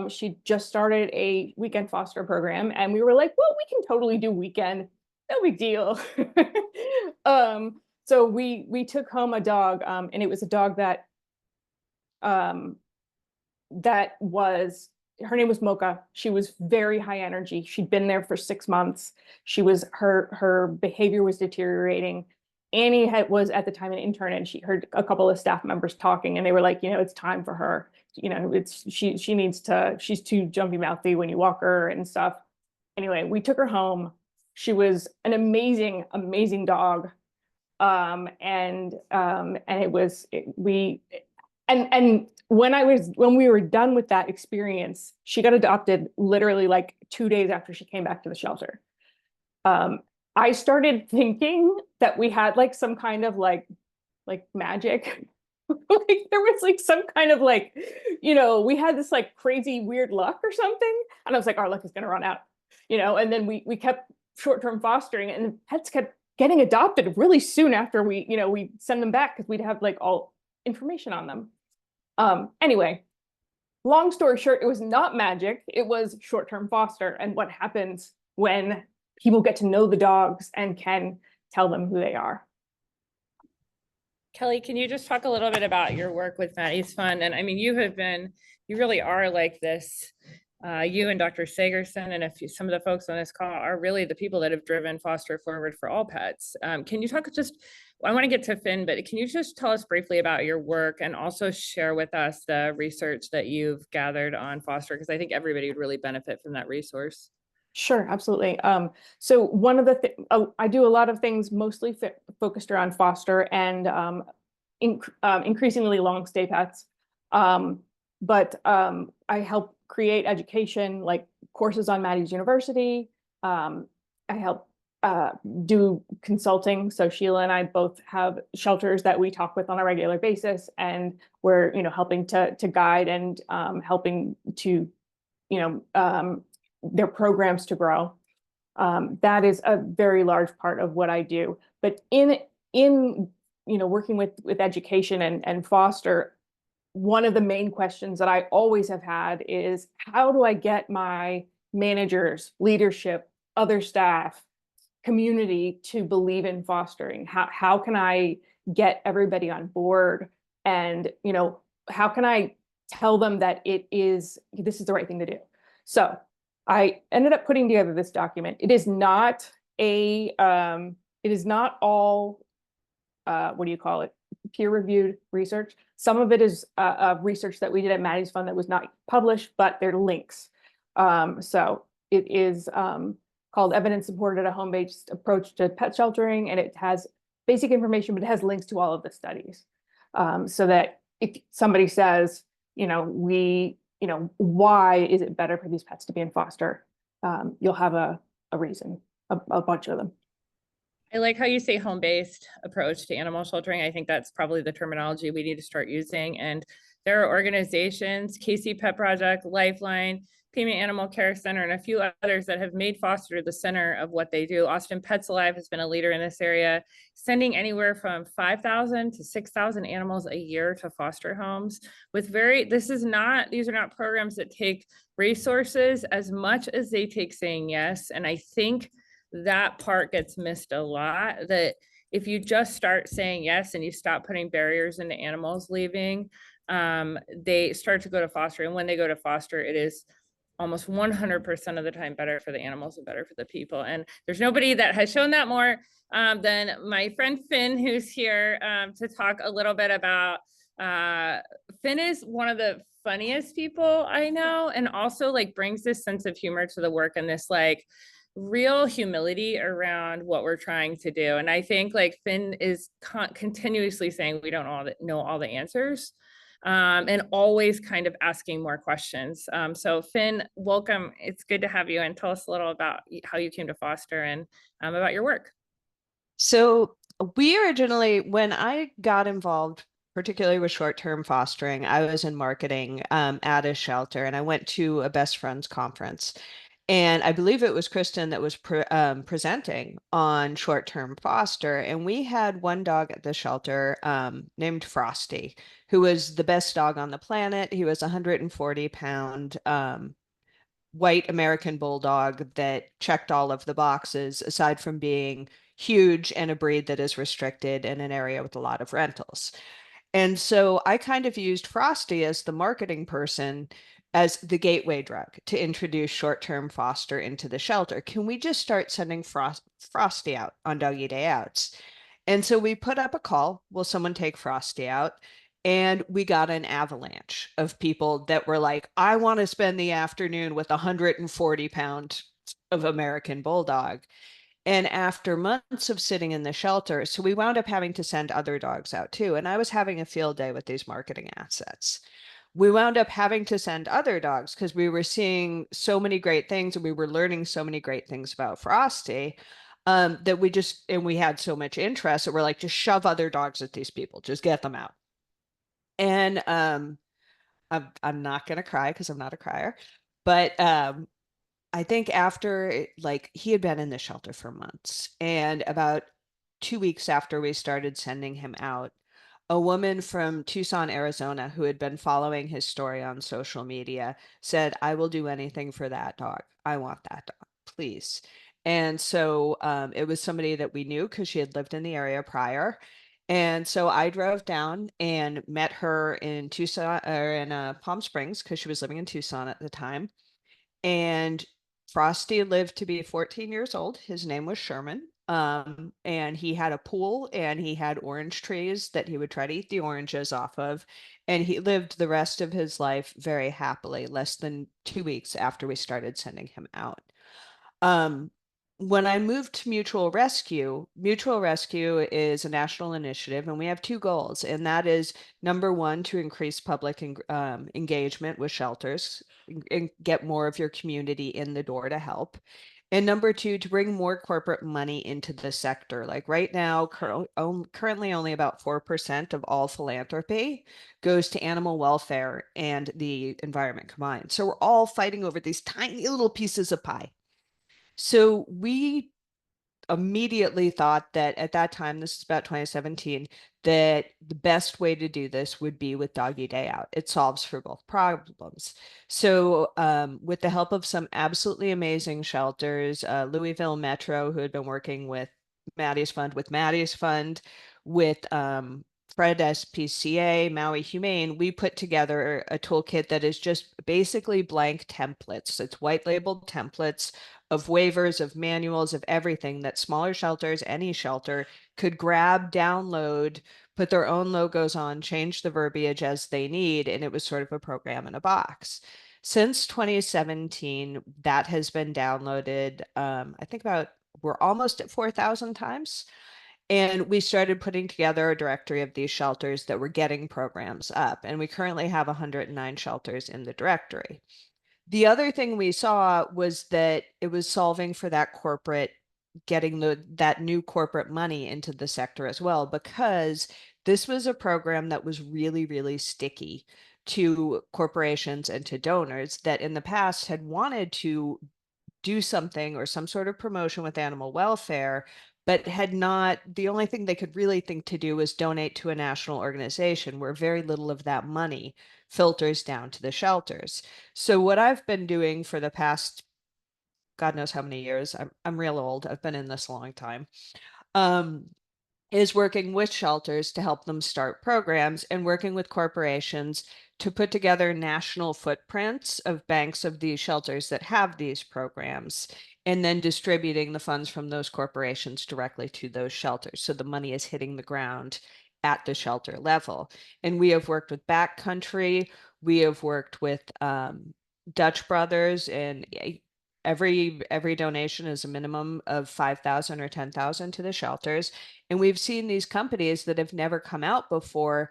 She just started a weekend foster program, and we were like, well, we can totally do weekend, no big deal. So we took home a dog, and it was a dog that her name was Mocha. She was very high energy. She'd been there for 6 months. Her behavior was deteriorating. Annie was at the time an intern, and she heard a couple of staff members talking, and they were like, it's time for her. She's too jumpy mouthy when you walk her and stuff. Anyway, we took her home. She was an amazing, amazing dog. And when we were done with that experience, she got adopted literally like 2 days after she came back to the shelter. I started thinking that we had like some kind of like magic. Like there was like some kind of like, we had this like crazy weird luck or something. And I was like, our luck is going to run out, and then we kept short-term fostering, and pets kept getting adopted really soon after we send them back because we'd have like all information on them. Anyway, long story short, it was not magic. It was short-term foster and what happens when people get to know the dogs and can tell them who they are. Kelly, can you just talk a little bit about your work with Maddie's Fund? And I mean, you really are like this. You and Dr. Sagerson and some of the folks on this call are really the people that have driven foster forward for all pets. Can you talk I want to get to Finn, but can you just tell us briefly about your work and also share with us the research that you've gathered on foster? Because I think everybody would really benefit from that resource. Sure, absolutely. So one of I do a lot of things mostly focused around foster and increasingly long stay pets. But I help create education, like courses on Maddie's University. I help do consulting. So Sheila and I both have shelters that we talk with on a regular basis, and we're helping to guide and helping to their programs to grow. That is a very large part of what I do. But in working with education and foster, one of the main questions that I always have had is, how do I get my managers, leadership, other staff, community to believe in fostering? How can I get everybody on board? And how can I tell them that this is the right thing to do? So I ended up putting together this document. It is not all peer-reviewed research. Some of it is research that we did at Maddie's Fund that was not published, but they're links. So it is called Evidence Supported a Home-Based Approach to Pet Sheltering, and it has basic information, but it has links to all of the studies. So that if somebody says, why is it better for these pets to be in foster? You'll have a reason, a bunch of them. I like how you say home-based approach to animal sheltering. I think that's probably the terminology we need to start using. And there are organizations, KC Pet Project, Lifeline, Pima Animal Care Center, and a few others that have made foster the center of what they do. Austin Pets Alive has been a leader in this area, sending anywhere from 5,000 to 6,000 animals a year to foster homes with these are not programs that take resources as much as they take saying yes. And I think that part gets missed a lot, that if you just start saying yes and you stop putting barriers into animals leaving, they start to go to foster. And when they go to foster, it is almost 100% of the time better for the animals and better for the people. And there's nobody that has shown that more than my friend Finn, who's here to talk a little bit about, Finn is one of the funniest people I know, and also like brings this sense of humor to the work and this like real humility around what we're trying to do. And I think like Finn is continuously saying we don't know all the answers. And always kind of asking more questions. So Finn, welcome. It's good to have you, and tell us a little about how you came to foster and about your work. So we originally, when I got involved, particularly with short-term fostering, I was in marketing at a shelter, and I went to a best friends conference. And I believe it was Kristen that was presenting on short-term foster. And we had one dog at the shelter named Frosty, who was the best dog on the planet. He was a 140-pound white American bulldog that checked all of the boxes, aside from being huge and a breed that is restricted in an area with a lot of rentals. And so I kind of used Frosty as the marketing person, as the gateway drug to introduce short-term foster into the shelter. Can we just start sending Frosty out on doggy day outs? And so we put up a call, will someone take Frosty out? And we got an avalanche of people that were like, I want to spend the afternoon with a 140-pound of American bulldog. And after months of sitting in the shelter, so we wound up having to send other dogs out too. And I was having a field day with these marketing assets. We wound up having to send other dogs because we were seeing so many great things and we were learning so many great things about Frosty that we had so much interest that we're like, just shove other dogs at these people, just get them out. And I'm not gonna cry because I'm not a crier, but I think after like he had been in the shelter for months, and about 2 weeks after we started sending him out, a woman from Tucson, Arizona, who had been following his story on social media said, I will do anything for that dog. I want that dog, please. And so it was somebody that we knew because she had lived in the area prior. And so I drove down and met her in Tucson or in Palm Springs because she was living in Tucson at the time. And Frosty lived to be 14 years old. His name was Sherman. And he had a pool and he had orange trees that he would try to eat the oranges off of. And he lived the rest of his life very happily, less than 2 weeks after we started sending him out. When I moved to Mutual Rescue is a national initiative, and we have two goals, and that is number one, to increase public engagement with shelters and get more of your community in the door to help. And number two, to bring more corporate money into the sector. Like right now, currently only about 4% of all philanthropy goes to animal welfare and the environment combined. So we're all fighting over these tiny little pieces of pie. So we immediately thought that at that time, this is about 2017, that the best way to do this would be with Doggy Day Out. It solves for both problems. So with the help of some absolutely amazing shelters, Louisville Metro, who had been working with Maddie's Fund, with Fred SPCA, Maui Humane, we put together a toolkit that is just basically blank templates. It's white labeled templates of waivers, of manuals, of everything that smaller shelters, any shelter, could grab, download, put their own logos on, change the verbiage as they need, and it was sort of a program in a box. Since 2017, that has been downloaded, I think we're almost at 4,000 times. And we started putting together a directory of these shelters that were getting programs up. And we currently have 109 shelters in the directory. The other thing we saw was that it was solving for that corporate, getting that new corporate money into the sector as well, because this was a program that was really, really sticky to corporations and to donors that in the past had wanted to do something or some sort of promotion with animal welfare, but had not, the only thing they could really think to do was donate to a national organization where very little of that money filters down to the shelters. So what I've been doing for the past, God knows how many years, I'm real old, I've been in this a long time, is working with shelters to help them start programs and working with corporations to put together national footprints of banks of these shelters that have these programs, and then distributing the funds from those corporations directly to those shelters. So the money is hitting the ground at the shelter level. And we have worked with Backcountry, we have worked with Dutch Brothers, and every donation is a minimum of 5,000 or 10,000 to the shelters. And we've seen these companies that have never come out before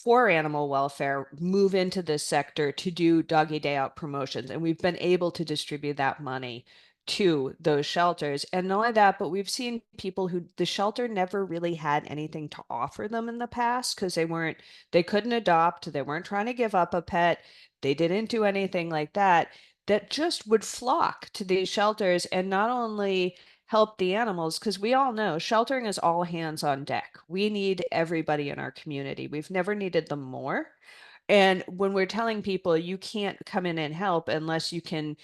for animal welfare move into this sector to do doggy day out promotions. And we've been able to distribute that money to those shelters. And not only that, but we've seen people who the shelter never really had anything to offer them in the past because they couldn't adopt, they weren't trying to give up a pet, they didn't do anything like that, that just would flock to these shelters and not only help the animals, because we all know sheltering is all hands on deck. We need everybody in our community. We've never needed them more. And when we're telling people you can't come in and help unless you can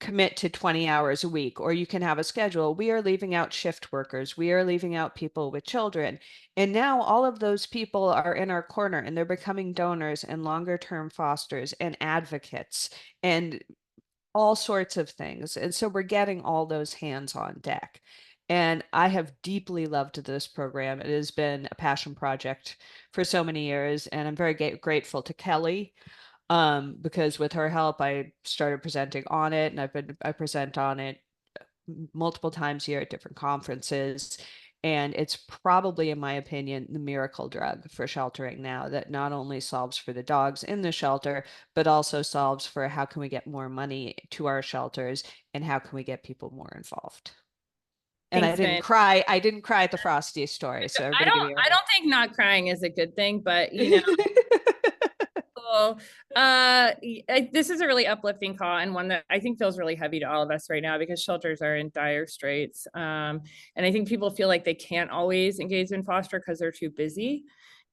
commit to 20 hours a week or you can have a schedule, we are leaving out shift workers. We are leaving out people with children. And now all of those people are in our corner and they're becoming donors and longer term fosters and advocates and all sorts of things. And so we're getting all those hands on deck. And I have deeply loved this program. It has been a passion project for so many years. And I'm very grateful to Kelly because with her help, I started presenting on it, and I present on it multiple times here at different conferences. And it's probably, in my opinion, the miracle drug for sheltering now, that not only solves for the dogs in the shelter, but also solves for how can we get more money to our shelters and how can we get people more involved. And Thanks, I didn't cry at the Frosty story. So everybody give me I don't think not crying is a good thing, but cool. This is a really uplifting call and one that I think feels really heavy to all of us right now because shelters are in dire straits. And I think people feel like they can't always engage in foster because they're too busy.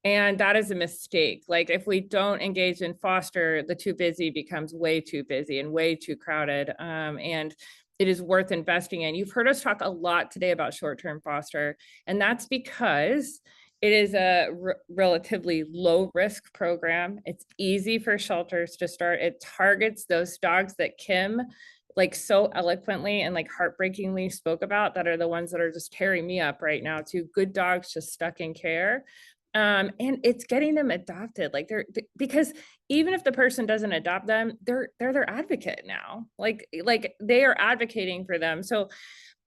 And that is a mistake. Like if we don't engage in foster, the too busy becomes way too busy and way too crowded. And it is worth investing in. You've heard us talk a lot today about short-term foster, and that's because it is a relatively low risk program. It's easy for shelters to start. It targets those dogs that Kim like so eloquently and like heartbreakingly spoke about that are the ones that are just tearing me up right now too. Good dogs just stuck in care. And it's getting them adopted. Like because even if the person doesn't adopt them, they're their advocate now. Like they are advocating for them. So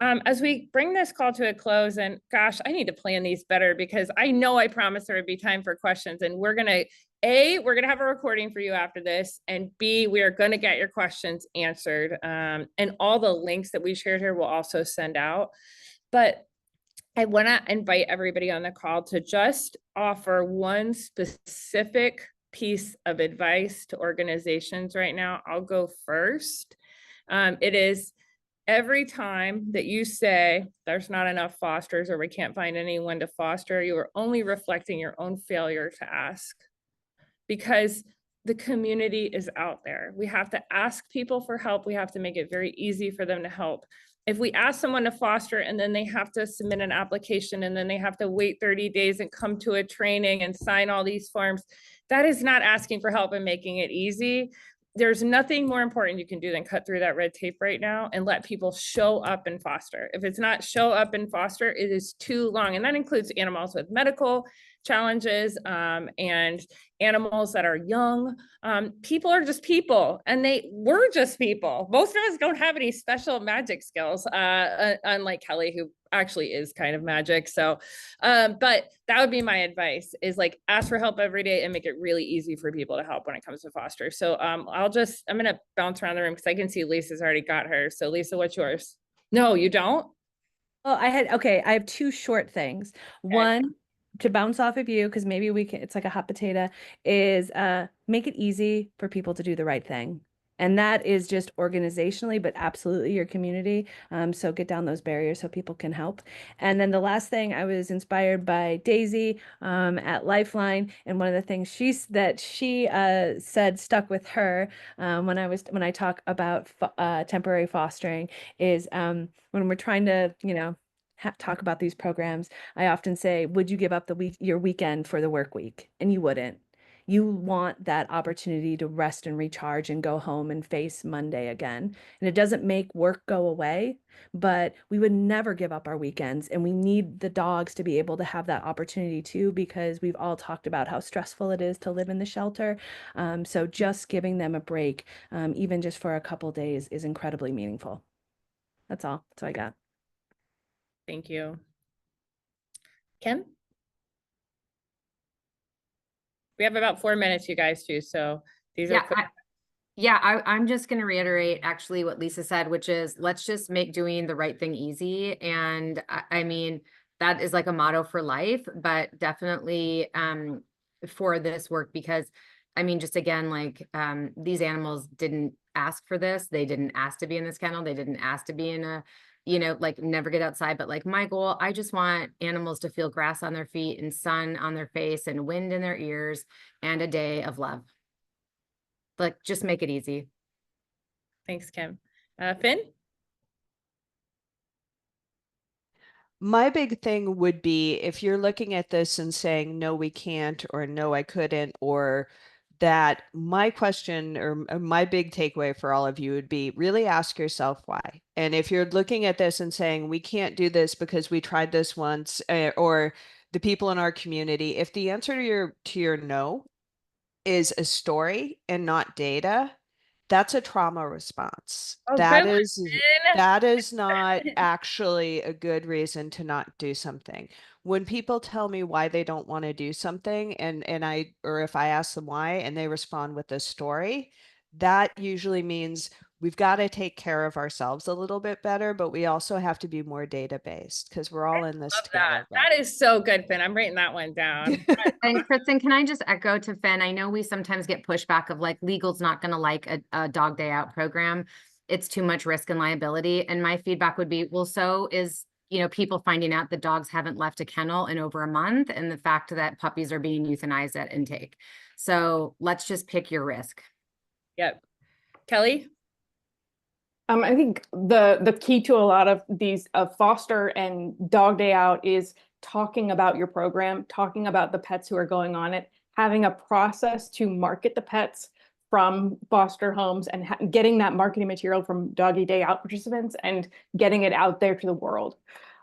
as we bring this call to a close, and gosh, I need to plan these better because I know I promised there would be time for questions, and we're gonna have a recording for you after this, and B, we are gonna get your questions answered. And all the links that we shared here will also send out. But I want to invite everybody on the call to just offer one specific piece of advice to organizations right now. I'll go first. It is every time that you say there's not enough fosters or we can't find anyone to foster, you are only reflecting your own failure to ask, because the community is out there. We have to ask people for help. We have to make it very easy for them to help. If we ask someone to foster and then they have to submit an application and then they have to wait 30 days and come to a training and sign all these forms, that is not asking for help and making it easy. There's nothing more important you can do than cut through that red tape right now and let people show up and foster. If it's not show up and foster, it is too long. And that includes animals with medical challenges and animals that are young. People are just people, and we're just people. Most of us don't have any special magic skills, unlike Kelly, who actually is kind of magic. So, but that would be my advice, is like ask for help every day and make it really easy for people to help when it comes to foster. So I'm gonna bounce around the room because I can see Lisa's already got hers. So Lisa, what's yours? No, you don't? Well, I have two short things. Okay. One, to bounce off of you, because maybe we can, it's like a hot potato, is make it easy for people to do the right thing. And that is just organizationally, but absolutely your community. So get down those barriers so people can help. And then the last thing, I was inspired by Daisy at Lifeline, and one of the things she said stuck with her when I talk about temporary fostering is when we're trying to talk about these programs, I often say, would you give up your weekend for the work week? And you wouldn't. You want that opportunity to rest and recharge and go home and face Monday again. And it doesn't make work go away, but we would never give up our weekends. And we need the dogs to be able to have that opportunity too, because we've all talked about how stressful it is to live in the shelter. So just giving them a break, even just for a couple days, is incredibly meaningful. That's all. That's all I got. Thank you. Kim? We have about 4 minutes, you guys, too. So these are quick. I'm just going to reiterate actually what Lisa said, which is let's just make doing the right thing easy. And I mean, that is like a motto for life, but definitely for this work, because I mean, just again, like these animals didn't ask for this. They didn't ask to be in this kennel. They didn't ask to be in a, like never get outside. But like my goal, I just want animals to feel grass on their feet and sun on their face and wind in their ears and a day of love. Like, just make it easy. Thanks, Kim. Finn? My big thing would be if you're looking at this and saying, no, we can't, or no, I couldn't, or that, my question or my big takeaway for all of you would be really ask yourself why. And if you're looking at this and saying, we can't do this because we tried this once, or the people in our community, if the answer to your no is a story and not data, that's a trauma response. Oh, that good is not actually a good reason to not do something. When people tell me why they don't want to do something, and if I ask them why and they respond with a story, that usually means we've got to take care of ourselves a little bit better, but we also have to be more data-based because we're all in this Love together. that is so good, Finn. I'm writing that one down. And Kristen, can I just echo to Finn? I know we sometimes get pushback of like legal's not going to like a dog day out program. It's too much risk and liability. And my feedback would be, well, so is, people finding out that dogs haven't left a kennel in over a month, and the fact that puppies are being euthanized at intake. So let's just pick your risk. Yep. Kelly? I think the key to a lot of these foster and dog day out is talking about your program, talking about the pets who are going on it, having a process to market the pets from foster homes, and getting that marketing material from doggy day out participants and getting it out there to the world.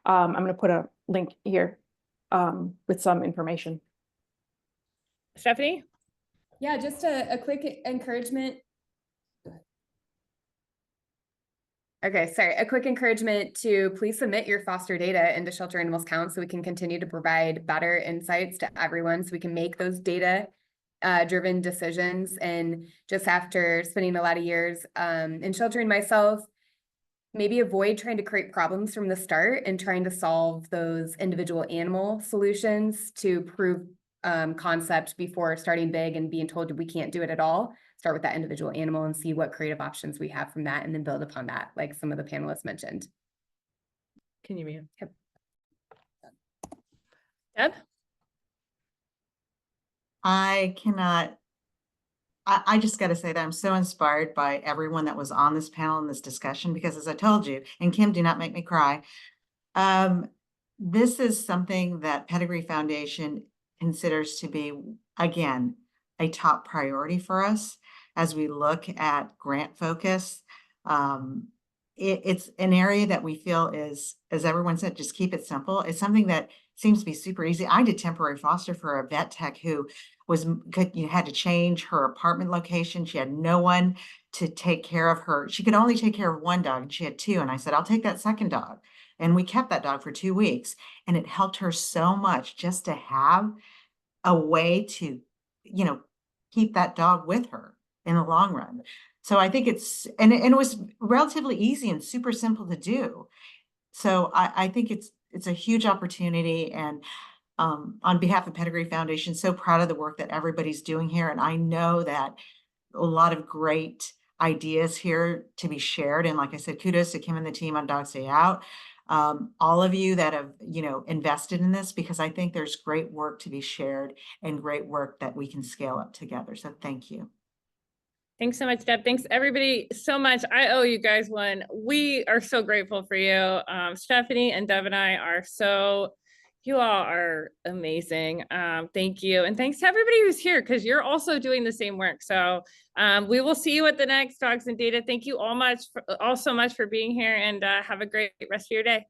I'm going to put a link here with some information. Stephanie? Yeah, just a quick encouragement. Okay, sorry. A quick encouragement to please submit your foster data into Shelter Animals Count so we can continue to provide better insights to everyone, so we can make those data driven decisions. And just after spending a lot of years in sheltering myself, maybe avoid trying to create problems from the start and trying to solve those individual animal solutions to prove concept before starting big and being told we can't do it at all. Start with that individual animal and see what creative options we have from that, and then build upon that, like some of the panelists mentioned. Can you mute? Yep. Deb? I just got to say that I'm so inspired by everyone that was on this panel in this discussion, because as I told you, and Kim, do not make me cry. This is something that Pedigree Foundation considers to be, again, a top priority for us as we look at grant focus. It's an area that we feel is, as everyone said, just keep it simple. It's something that seems to be super easy. I did temporary foster for a vet tech who had to change her apartment location. She had no one to take care of her. She could only take care of one dog, and she had two. And I said, I'll take that second dog. And we kept that dog for 2 weeks, and it helped her so much just to have a way to, keep that dog with her in the long run. So I think and it was relatively easy and super simple to do. So I think it's a huge opportunity, and on behalf of Pedigree Foundation, so proud of the work that everybody's doing here. And I know that a lot of great ideas here to be shared. And like I said, kudos to Kim and the team on Dogs Day Out. All of you that have, invested in this, because I think there's great work to be shared and great work that we can scale up together. So thank you. Thanks so much, Deb. Thanks everybody so much. I owe you guys one. We are so grateful for you. Stephanie and Deb and I are you all are amazing. Thank you. And thanks to everybody who's here, because you're also doing the same work. So we will see you at the next Dogs and Data. Thank you all so much for being here, and have a great rest of your day.